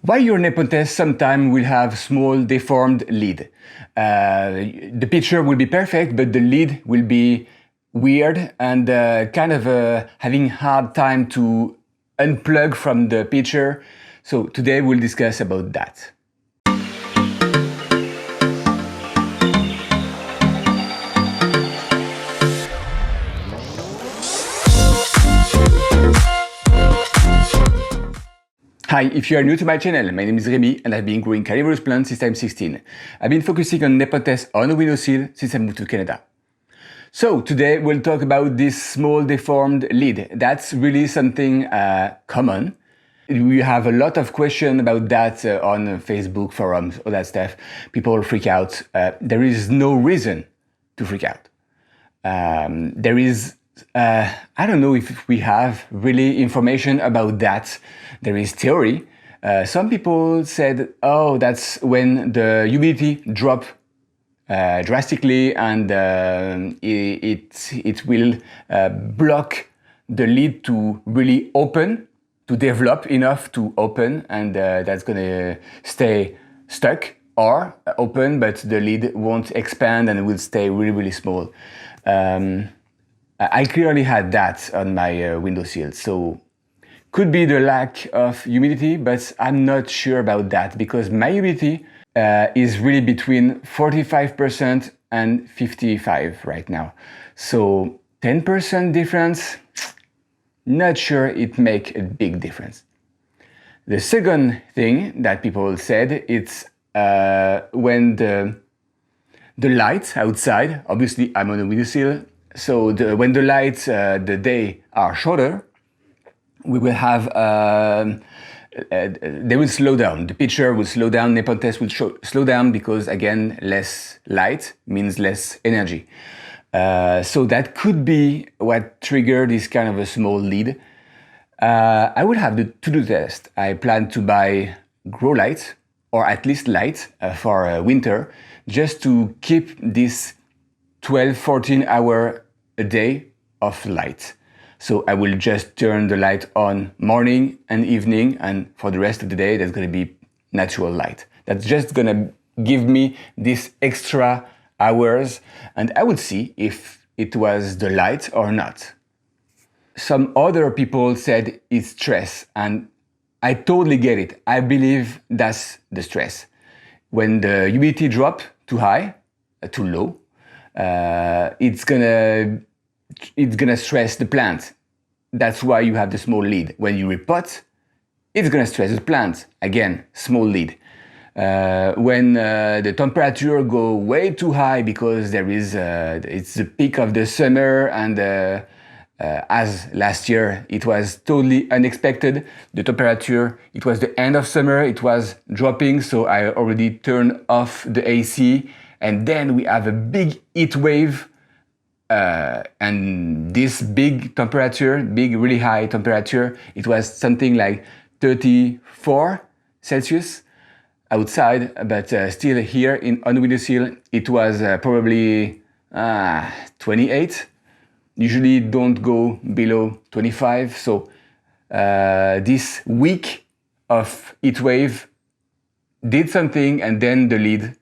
While your Nepenthes sometimes will have small deformed lid. The picture will be perfect, but the lid will be weird and kind of having hard time to unplug from the picture. So today we'll discuss about that. Hi, if you are new to my channel, my name is Remy and I've been growing carnivorous plants since I'm 16. I've been focusing on Nepenthes on a windowsill since I moved to Canada. So today we'll talk about this small deformed lid. That's really something common. We have a lot of questions about that on Facebook forums, all that stuff. People freak out. There is no reason to freak out. I don't know if we have really information about that. There is theory. Some people said, oh, that's when the humidity drop drastically and it will block the lid to really open, to develop enough to open, and that's gonna stay stuck or open, but the lid won't expand and will stay really, really small. I clearly had that on my windowsill, so could be the lack of humidity, but I'm not sure about that because my humidity is really between 45% and 55% right now. So 10% difference, not sure it make a big difference. The second thing that people said, it's when the lights outside, obviously I'm on a windowsill, so when the lights, the day are shorter, we will have, they will slow down. The picture will slow down, Nepenthes will slow down because again, less light means less energy. So that could be what triggered this kind of a small lid. I will have to do the test. I plan to buy grow light, or at least light for winter, just to keep this 12-14 hours a day of light. So I will just turn the light on morning and evening, and for the rest of the day there's going to be natural light. That's just going to give me these extra hours, and I would see if it was the light or not. Some other people said it's stress, and I totally get it. I believe that's the stress. When the humidity drop too high, too low, it's gonna stress the plant. That's why you have the small lid. When you repot, it's gonna stress the plant. Again, small lid. When the temperature go way too high because there is it's the peak of the summer, and as last year it was totally unexpected. The temperature, it was the end of summer, it was dropping, so I already turned off the AC, and then we have a big heat wave, and this big temperature, really high temperature, it was something like 34 Celsius outside, but still here on the windowsill it was probably 28. Usually don't go below 25, so this week of heat wave did something, and then the lid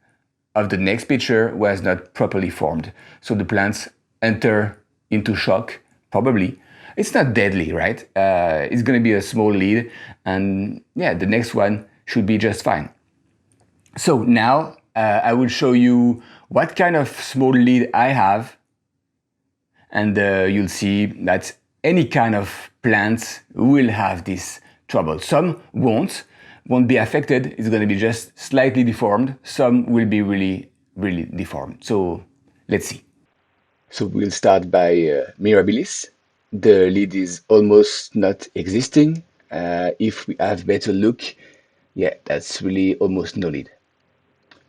of the next picture was not properly formed. So the plants enter into shock, probably. It's not deadly, right? It's gonna be a small lid, and yeah, the next one should be just fine. So now I will show you what kind of small lid I have, and you'll see that any kind of plants will have this trouble. Some won't be affected, it's going to be just slightly deformed. Some will be really, really deformed. So let's see. So we'll start by Mirabilis. The lid is almost not existing. If we have better look, yeah, that's really almost no lid.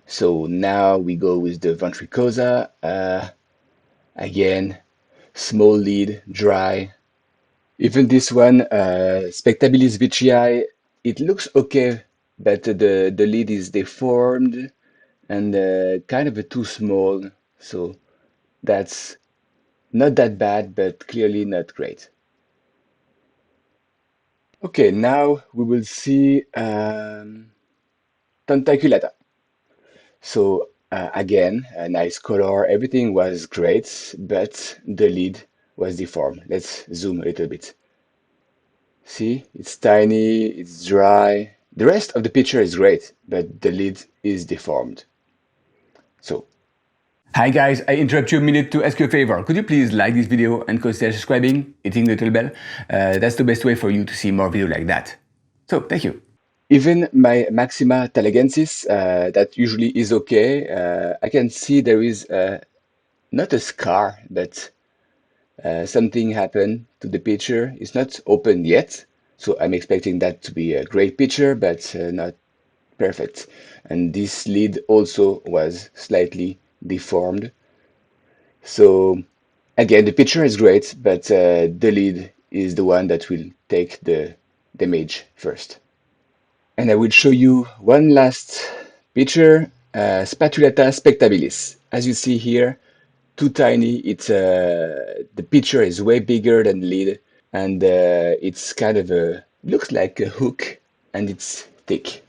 So now we go with the Ventricosa. Again, small lid, dry. Even this one, Spectabilis veitchii, it looks okay, but the lid is deformed and kind of too small. So that's not that bad, but clearly not great. Okay, now we will see tentaculata. So again, a nice color, everything was great, but the lid was deformed. Let's zoom a little bit. See, it's tiny, it's dry. The rest of the picture is great, but the lid is deformed. So, hi guys, I interrupt you a minute to ask you a favor. Could you please like this video and consider subscribing, hitting the little bell? That's the best way for you to see more videos like that. So, thank you. Even my Maxima talegensis, that usually is okay, I can see there is not a scar, but something happened to the picture. It's not open yet, so I'm expecting that to be a great picture, but not perfect. And this lid also was slightly deformed. So again, the picture is great, but the lid is the one that will take the damage first. And I will show you one last picture, Spatulata spectabilis. As you see here, too tiny. It's the picture is way bigger than the lid, and it's kind of looks like a hook, and it's thick.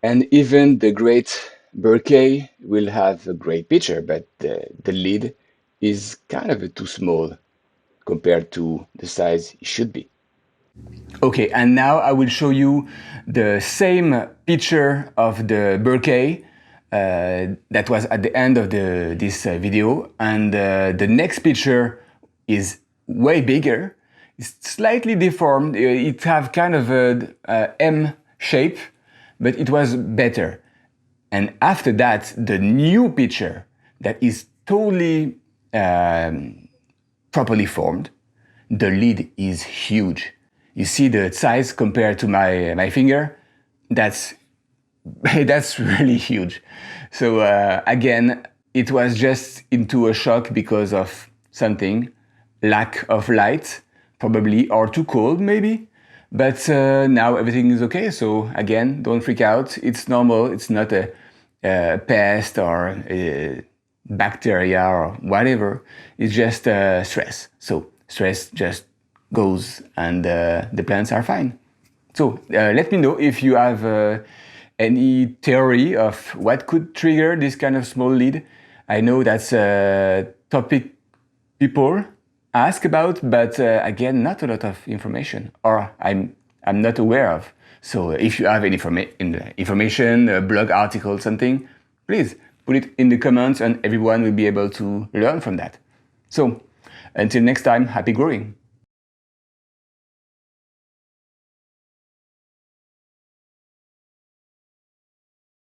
And even the great Burkay will have a great picture, but the lid is kind of too small compared to the size it should be. Okay, and now I will show you the same picture of the Burkay that was at the end of this video, and the next picture is way bigger. It's slightly deformed. It have kind of a M shape, but it was better. And after that, the new picture that is totally properly formed, the lid is huge. You see the size compared to my finger? That's really huge. So again, it was just into a shock because of something, lack of light, probably, or too cold maybe. But now everything is okay. So again, don't freak out. It's normal. It's not a pest or a bacteria or whatever. It's just stress. So stress just goes and the plants are fine. So let me know if you have any theory of what could trigger this kind of small lid. I know that's a topic people ask about, but again, not a lot of information, or I'm not aware of. So if you have any information, a blog article, something, please put it in the comments and everyone will be able to learn from that. So until next time, happy growing.